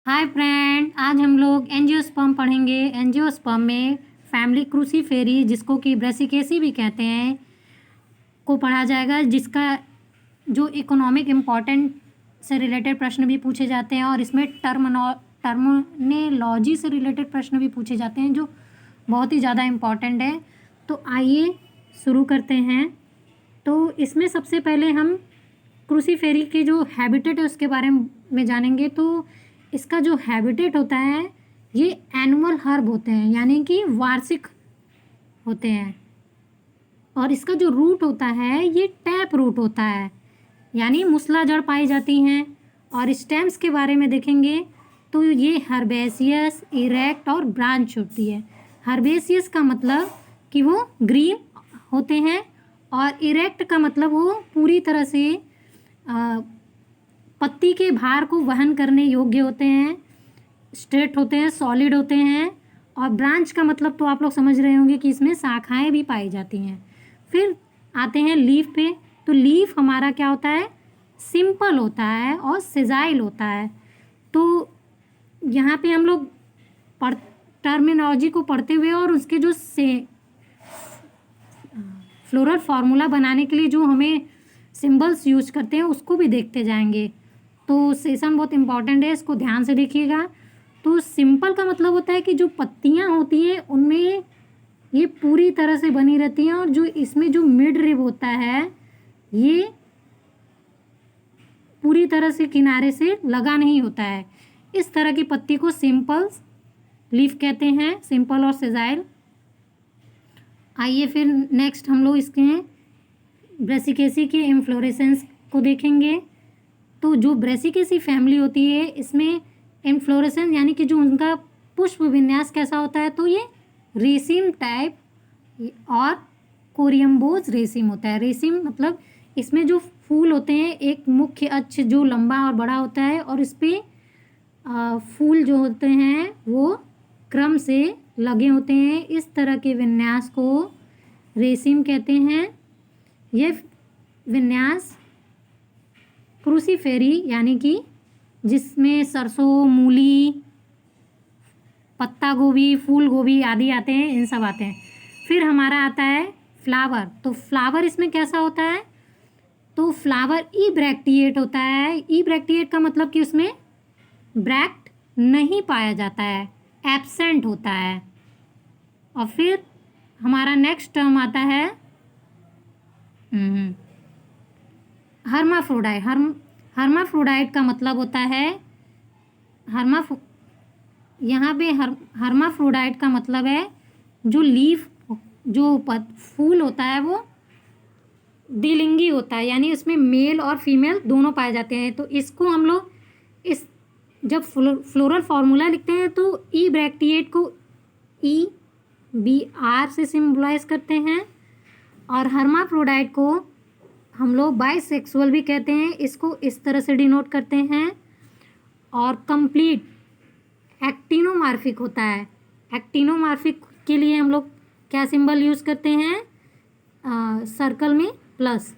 Hi friend, आज हम लोग एंजियोस्पर्म पढ़ेंगे। एंजियोस्पर्म में फैमिली क्रूसीफेरी, जिसको कि ब्रेसिकेसी भी कहते हैं, को पढ़ा जाएगा, जिसका जो इकोनॉमिक इम्पॉर्टेंट से रिलेटेड प्रश्न भी पूछे जाते हैं और इसमें टर्मिनोलॉजी से रिलेटेड प्रश्न भी पूछे जाते हैं, जो बहुत ही ज़्यादा इम्पॉर्टेंट है। तो आइए शुरू करते हैं। तो इसमें सबसे पहले हम क्रूसीफेरी के जो हैबिटेट है उसके बारे में जानेंगे। तो इसका जो हैबिटेट होता है, ये एनुअल हर्ब होते हैं, यानी कि वार्षिक होते हैं। और इसका जो रूट होता है ये टैप रूट होता है, यानी मूसला जड़ पाई जाती हैं। और स्टेम्स के बारे में देखेंगे तो ये हर्बेसियस, इरेक्ट और ब्रांच होती है। हर्बेसियस का मतलब कि वो ग्रीन होते हैं, और इरेक्ट का मतलब वो पूरी तरह से पत्ती के भार को वहन करने योग्य होते हैं, स्ट्रेट होते हैं, सॉलिड होते हैं। और ब्रांच का मतलब तो आप लोग समझ रहे होंगे कि इसमें शाखाएं भी पाई जाती हैं। फिर आते हैं लीफ पे। तो लीफ हमारा क्या होता है, सिंपल होता है और सिजाइल होता है। तो यहाँ पे हम लोग टर्मिनोलॉजी को पढ़ते हुए और उसके जो से फ्लोरल फार्मूला बनाने के लिए जो हमें सिंबल्स यूज करते हैं उसको भी देखते जाएंगे। तो सेशन बहुत इंपॉर्टेंट है, इसको ध्यान से देखिएगा। तो सिंपल का मतलब होता है कि जो पत्तियां होती हैं उनमें ये पूरी तरह से बनी रहती हैं, और जो इसमें जो मिड रिब होता है ये पूरी तरह से किनारे से लगा नहीं होता है। इस तरह की पत्ती को सिंपल लीफ कहते हैं, सिंपल और सेजाइल। आइए फिर नेक्स्ट हम लोग इसके ब्रेसिकेसी के इन्फ्लोरेसेंस को देखेंगे। तो जो ब्रेसिकेसी फैमिली होती है इसमें इन्फ्लोरेसेंस यानी कि जो उनका पुष्प विन्यास कैसा होता है, तो ये रेसिम टाइप और कोरियम्बोज रेसिम होता है। रेसिम मतलब इसमें जो फूल होते हैं एक मुख्य अक्ष जो लंबा और बड़ा होता है, और इस पर फूल जो होते हैं वो क्रम से लगे होते हैं। इस तरह के विन्यास को रेसिम कहते हैं। ये विन्यास क्रूसीफेरी यानी कि जिसमें सरसों, मूली, पत्ता गोभी, फूल गोभी आदि आते हैं, इन सब आते हैं। फिर हमारा आता है फ्लावर। तो फ्लावर इसमें कैसा होता है, तो फ्लावर ई ब्रैक्टिएट होता है। ई ब्रैक्टिएट का मतलब कि उसमें ब्रैक्ट नहीं पाया जाता है, एब्सेंट होता है। और फिर हमारा नेक्स्ट टर्म आता है हर्माफ्रोडाइट। हर्माफ्रोडाइट का मतलब होता है यहाँ पे हर्माफ्रोडाइट का मतलब है जो लीफ जो फूल होता है वो द्विलिंगी होता है, यानी उसमें मेल और फीमेल दोनों पाए जाते हैं। तो इसको हम लोग इस जब फ्लोरल फार्मूला लिखते हैं तो ई ब्रैक्टिएट को EBR से सिम्बलाइज करते हैं, और हर्माफ्रोडाइट को हम लोग बाइसेक्सुअल भी कहते हैं, इसको इस तरह से डिनोट करते हैं। और कंप्लीट एक्टिनोमार्फिक होता है। एक्टिनोमार्फिक के लिए हम लोग क्या सिंबल यूज़ करते हैं, सर्कल में प्लस।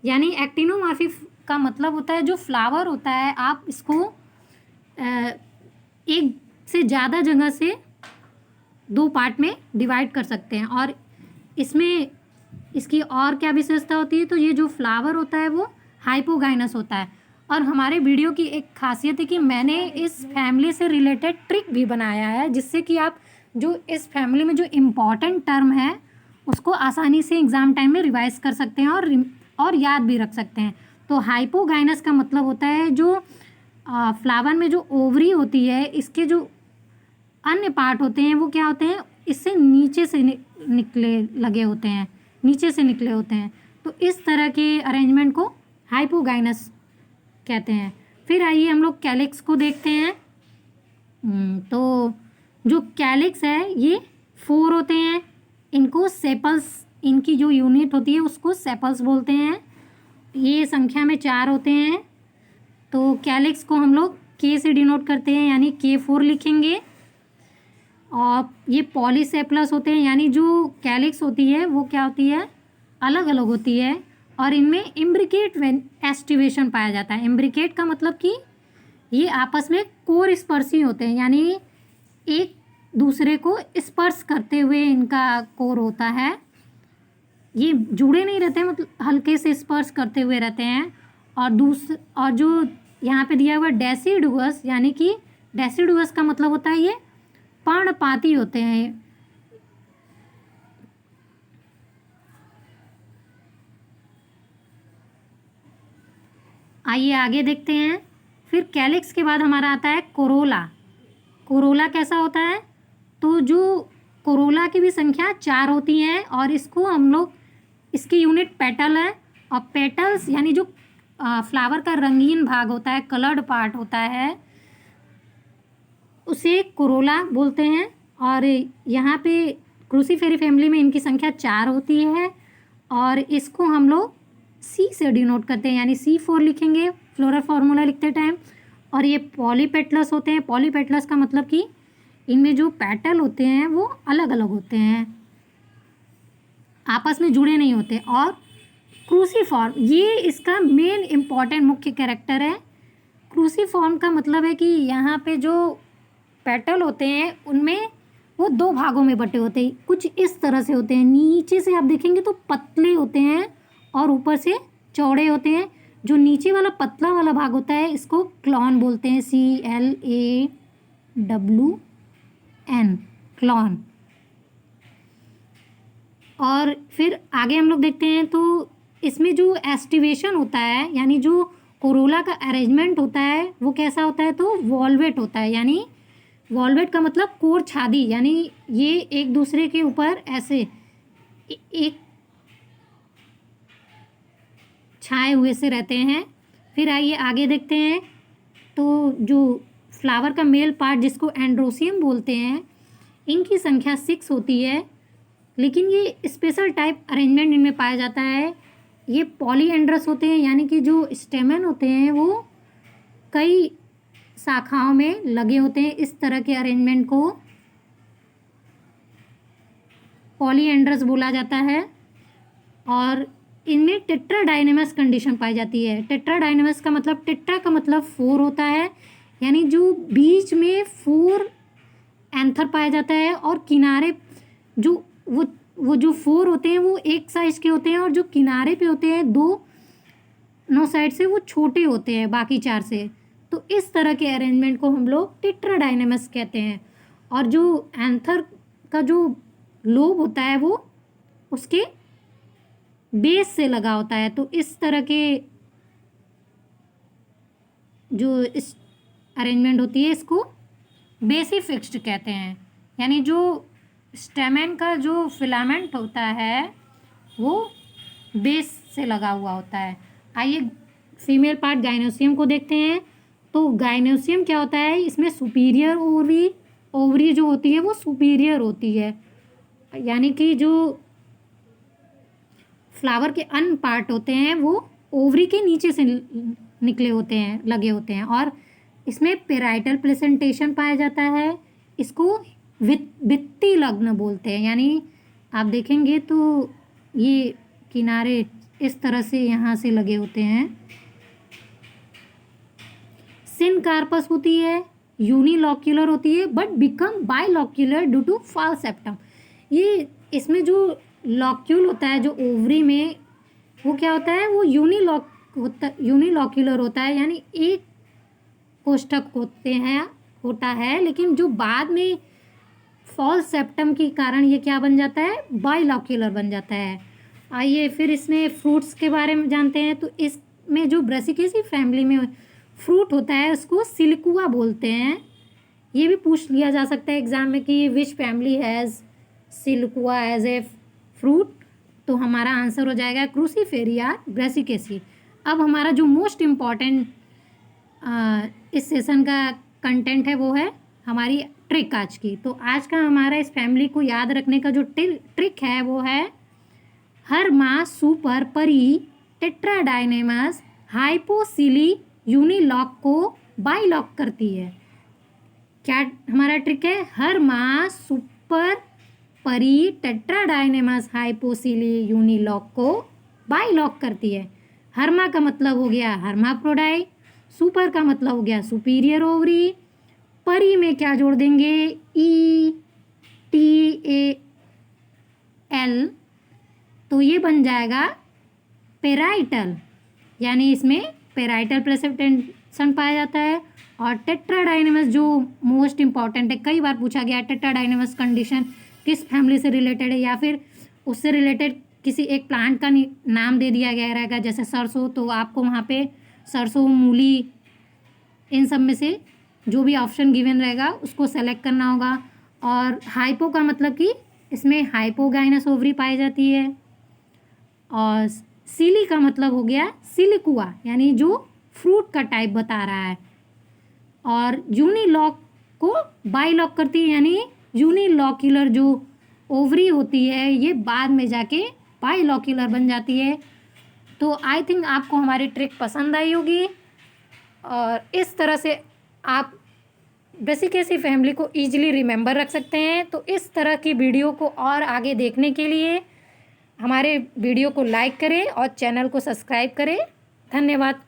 यानी एक्टिनोमार्फिक का मतलब होता है जो फ्लावर होता है आप इसको एक से ज़्यादा जगह से दो पार्ट में डिवाइड कर सकते हैं। और इसमें इसकी और क्या विशेषता होती है, तो ये जो फ्लावर होता है वो हाइपोगाइनस होता है। और हमारे वीडियो की एक खासियत है कि मैंने इस फैमिली से रिलेटेड ट्रिक भी बनाया है, जिससे कि आप जो इस फैमिली में जो इम्पॉर्टेंट टर्म है उसको आसानी से एग्ज़ाम टाइम में रिवाइज कर सकते हैं और याद भी रख सकते हैं। तो हाइपोगाइनस का मतलब होता है जो फ्लावर में जो ओवरी होती है इसके जो अन्य पार्ट होते हैं वो क्या होते हैं, इससे नीचे से निकले लगे होते हैं, नीचे से निकले होते हैं। तो इस तरह के अरेंजमेंट को हाइपोगाइनस कहते हैं। फिर आइए हम लोग कैलिक्स को देखते हैं। तो जो कैलिक्स है ये 4 होते हैं। इनको सेपल्स, इनकी जो यूनिट होती है उसको सेपल्स बोलते हैं। ये संख्या में 4 होते हैं। तो कैलिक्स को हम लोग K से डिनोट करते हैं, यानी K4 लिखेंगे। और ये पॉलीसेपलस होते हैं, यानी जो कैलिक्स होती है वो क्या होती है, अलग अलग होती है। और इनमें इम्ब्रिकेट एस्टिवेशन पाया जाता है। इम्ब्रिकेट का मतलब कि ये आपस में कोर स्पर्शी होते हैं, यानी एक दूसरे को स्पर्श करते हुए इनका कोर होता है। ये जुड़े नहीं रहते हैं, मतलब हल्के से स्पर्श करते हुए रहते हैं। और जो यहाँ पे दिया हुआ डेसिडुअस, यानी कि डेसिडुअस का मतलब होता है ये पर्णपाती होते हैं। आइए आगे देखते हैं। फिर कैलिक्स के बाद हमारा आता है कोरोला। कोरोला कैसा होता है? तो जो कोरोला की भी संख्या 4 होती है और इसको हम लोग, इसकी यूनिट पेटल है। और पेटल्स यानी जो फ्लावर का रंगीन भाग होता है, कलर्ड पार्ट होता है, उसे कोरोला बोलते हैं। और यहाँ पे क्रूसीफेरी फैमिली में इनकी संख्या 4 होती है और इसको हम लोग C से डिनोट करते हैं, यानी C4 लिखेंगे फ्लोरल फार्मूला लिखते टाइम। और ये पॉलीपेटलस होते हैं। पॉलीपेटलस का मतलब कि इनमें जो पेटल होते हैं वो अलग अलग होते हैं, आपस में जुड़े नहीं होते। और क्रूसीफॉर्म, ये इसका मेन इम्पॉर्टेंट मुख्य कैरेक्टर है। क्रूसीफॉर्म का मतलब है कि यहाँ पे जो पेटल होते हैं उनमें वो 2 भागों में बटे होते हैं। कुछ इस तरह से होते हैं, नीचे से आप देखेंगे तो पतले होते हैं और ऊपर से चौड़े होते हैं। जो नीचे वाला पतला वाला भाग होता है इसको क्लॉन बोलते हैं, CLAWN, क्लॉन। और फिर आगे हम लोग देखते हैं तो इसमें जो एस्टिवेशन होता है, यानी जो कोरोला का अरेंजमेंट होता है वो कैसा होता है? तो वॉल्वेट होता है। यानी वॉल्वेट का मतलब कोर छादी, यानी ये एक दूसरे के ऊपर ऐसे एक छाए हुए से रहते हैं। फिर आइए आगे देखते हैं तो जो फ्लावर का मेल पार्ट जिसको एंड्रोसियम बोलते हैं, इनकी संख्या 6 होती है। लेकिन ये स्पेशल टाइप अरेंजमेंट इनमें पाया जाता है। ये पॉलीएंड्रस होते हैं, यानी कि जो स्टेमन होते हैं वो कई शाखाओं में लगे होते हैं। इस तरह के अरेंजमेंट को पॉलीएंड्रस बोला जाता है। और इनमें टेट्राडाइनेमस कंडीशन पाई जाती है। टेट्राडाइनेमस का मतलब, टेट्रा का मतलब 4 होता है, यानी जो बीच में 4 एंथर पाया जाता है और किनारे जो वो जो 4 होते हैं वो एक साइज के होते हैं और जो किनारे पे होते हैं 2 साइड से वो छोटे होते हैं बाकी 4 से। तो इस तरह के अरेंजमेंट को हम लोग टेट्राडाइनेमस कहते हैं। और जो एंथर का जो लोब होता है वो उसके बेस से लगा होता है। तो इस तरह के जो इस अरेंजमेंट होती है इसको बेसी फिक्स्ड कहते हैं, यानी जो स्टेमेन का जो फिलामेंट होता है वो बेस से लगा हुआ होता है। आइए फीमेल पार्ट गाइनोसियम को देखते हैं। तो गाइनोसियम क्या होता है? इसमें सुपीरियर ओवरी जो होती है वो सुपीरियर होती है, यानी कि जो फ्लावर के अन्य पार्ट होते हैं वो ओवरी के नीचे से निकले होते हैं, लगे होते हैं। और इसमें पेराइटल प्लेसेंटेशन पाया जाता है। इसको भित्ति लग्न बोलते हैं, यानी आप देखेंगे तो ये किनारे इस तरह से यहाँ से लगे होते हैं। सिनकार्पस होती है, यूनिलॉक्यूलर होती है but become bilocular due to false septum. ये इसमें जो लॉक्यूल होता है जो ओवरी में, वो क्या होता है? वो यूनिलॉक्यूलर होता है, यानी एक कोष्ठक होता है। लेकिन जो बाद में फॉल सेप्टम के कारण ये क्या बन जाता है? बाइलॉक्यूलर बन जाता है। आइए फिर इसमें फ्रूट्स के बारे में जानते हैं। तो इसमें जो ब्रेसिकेसी फैमिली में फ्रूट होता है उसको सिलिकुआ बोलते हैं। ये भी पूछ लिया जा सकता है एग्जाम में कि which family has siliqua as a fruit. तो हमारा आंसर हो जाएगा क्रूसीफेरिया ब्रेसिकेसी। अब हमारा जो मोस्ट इम्पॉर्टेंट इस सेशन का कंटेंट है वो है हमारी ट्रिक आज की। तो आज का हमारा इस फैमिली को याद रखने का जो ट्रिक है वो है हर्मा सुपर परी टेट्राडाइनेमस हाइपोसिली यूनिलॉक को बाइलॉक करती है। क्या हमारा ट्रिक है? हर्मा सुपर परी टेट्राडाइनेमस हाइपोसिली यूनिलॉक को बाइलॉक करती है। हर्मा का मतलब हो गया हर्माफ्रोडाइट, सुपर का मतलब हो गया सुपीरियर ओवरी, परी में क्या जोड़ देंगे, ई टी ए एल, तो ये बन जाएगा पेराइटल, यानी इसमें पेराइटल प्रेसिपिटेशन पाया जाता है। और टेट्राडाइनेमस जो मोस्ट इंपॉर्टेंट है, कई बार पूछा गया टेट्राडाइनेमस कंडीशन किस फैमिली से रिलेटेड है, या फिर उससे रिलेटेड किसी एक प्लांट का नाम दे दिया गया रहेगा, जैसे सरसों, तो आपको वहाँ पे सरसों, मूली, इन सब में से जो भी ऑप्शन गिवन रहेगा उसको सेलेक्ट करना होगा। और हाइपो का मतलब कि इसमें हाइपोगाइनस ओवरी पाई जाती है। और सिली का मतलब हो गया सिलिकुआ, यानी जो फ्रूट का टाइप बता रहा है। और यूनिलॉक को बाइलॉक करती है, यानी यूनिलॉक्यूलर जो ओवरी होती है ये बाद में जाके बाइलॉक्यूलर बन जाती है। तो आई थिंक आपको हमारी ट्रिक पसंद आई होगी, और इस तरह से आप ब्रेसिकेसी फैमिली को ईजिली रिमेंबर रख सकते हैं। तो इस तरह की वीडियो को और आगे देखने के लिए हमारे वीडियो को लाइक करें और चैनल को सब्सक्राइब करें। धन्यवाद।